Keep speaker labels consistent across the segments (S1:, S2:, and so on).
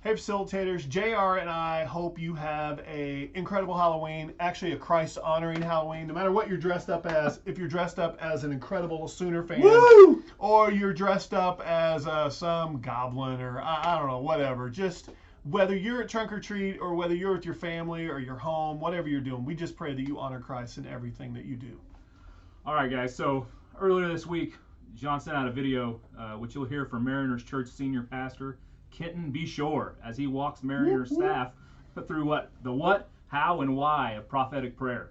S1: Hey facilitators, JR and I hope you have a incredible Halloween, actually a Christ-honoring Halloween, no matter what you're dressed up as. If you're dressed up as an incredible Sooner fan,
S2: Woo!
S1: or you're dressed up as some goblin or I don't know, whatever. Just whether you're at trunk or treat or whether you're with your family or your home, whatever you're doing, we just pray that you honor Christ in everything that you do.
S2: All right, guys. So earlier this week, John sent out a video, which you'll hear from Mariners Church senior pastor Kenton B. Shore as he walks Mariners staff through the what, how, and why of prophetic prayer.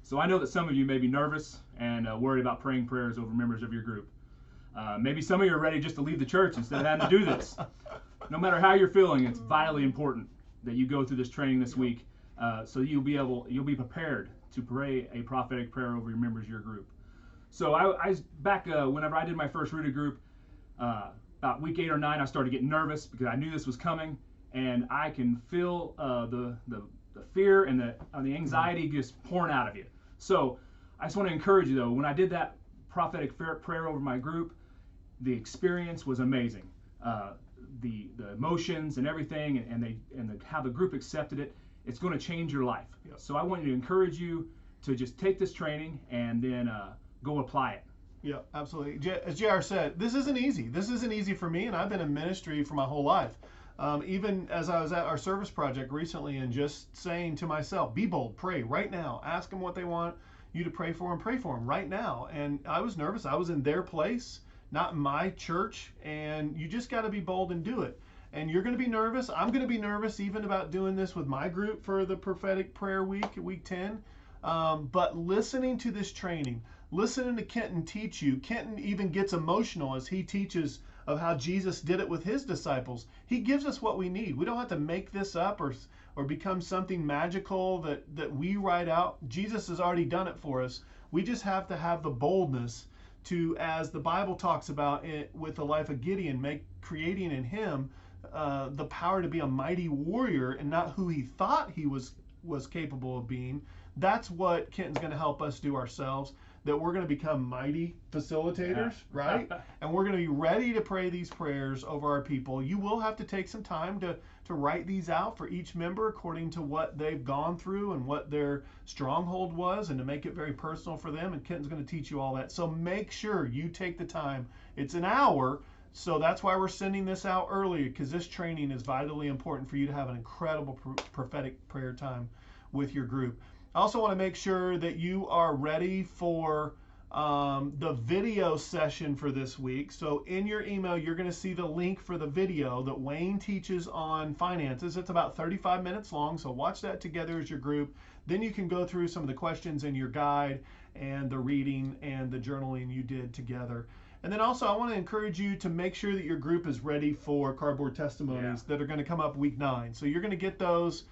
S2: So I know that some of you may be nervous and worried about praying prayers over members of your group. Maybe some of you are ready just to leave the church instead of having to do this. No matter how you're feeling, it's vitally important that you go through this training this week, so you'll be prepared to pray a prophetic prayer over your members of your group. So I back whenever I did my first rooted group, about week 8 or 9, I started getting nervous because I knew this was coming, and I can feel the fear and the anxiety just pouring out of you. So I just want to encourage you though, when I did that prophetic prayer over my group, the experience was amazing. The emotions and everything, and how the group accepted it, it's going to change your life.
S1: Yep.
S2: So I want to encourage you to just take this training and then go apply it.
S1: Yeah, absolutely. As JR said, this isn't easy. This isn't easy for me, and I've been in ministry for my whole life. Even as I was at our service project recently and just saying to myself, be bold, pray right now. Ask them what they want you to pray for them right now. And I was nervous. I was in their place, not in my church, and you just got to be bold and do it. And you're going to be nervous. I'm going to be nervous even about doing this with my group for the prophetic prayer week 10. But listening to this training, listening to Kenton teach you, Kenton even gets emotional as he teaches of how Jesus did it with his disciples. He gives us what we need. We don't have to make this up or become something magical that we write out. Jesus has already done it for us. We just have to have the boldness to, as the Bible talks about it with the life of Gideon, creating in him the power to be a mighty warrior and not who he thought he was capable of being. That's what Kenton's going to help us do ourselves, that we're going to become mighty facilitators, right? And we're going to be ready to pray these prayers over our people. You will have to take some time to write these out for each member according to what they've gone through and what their stronghold was, and to make it very personal for them. And Kenton's going to teach you all that. So make sure you take the time. It's an hour, so that's why we're sending this out early, because this training is vitally important for you to have an incredible prophetic prayer time with your group. I also want to make sure that you are ready for the video session for this week. So in your email, you're going to see the link for the video that Wayne teaches on finances. It's about 35 minutes long, so watch that together as your group. Then you can go through some of the questions in your guide and the reading and the journaling you did together. And then also I want to encourage you to make sure that your group is ready for cardboard testimonies that are going to come up week 9. So you're going to get those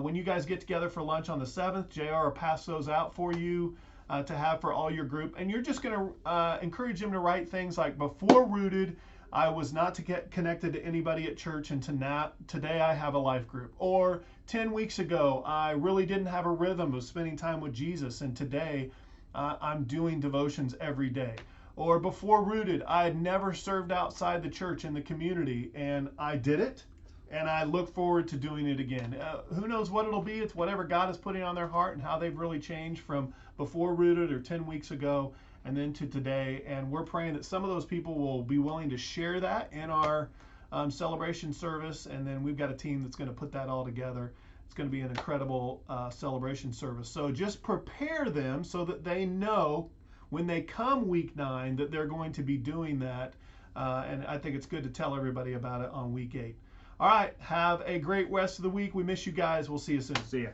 S1: when you guys get together for lunch on the 7th. JR will pass those out for you to have for all your group. And you're just going to encourage them to write things like, before rooted, I was not to get connected to anybody at church, and today I have a life group. Or 10 weeks ago, I really didn't have a rhythm of spending time with Jesus, and today I'm doing devotions every day. Or before rooted, I had never served outside the church in the community, and I did it. And I look forward to doing it again. Who knows what it'll be? It's whatever God is putting on their heart and how they've really changed from before rooted or 10 weeks ago and then to today. And we're praying that some of those people will be willing to share that in our celebration service. And then we've got a team that's going to put that all together. It's going to be an incredible celebration service. So just prepare them so that they know when they come week 9 that they're going to be doing that. And I think it's good to tell everybody about it on week 8. All right, have a great rest of the week. We miss you guys. We'll see you soon.
S2: See ya.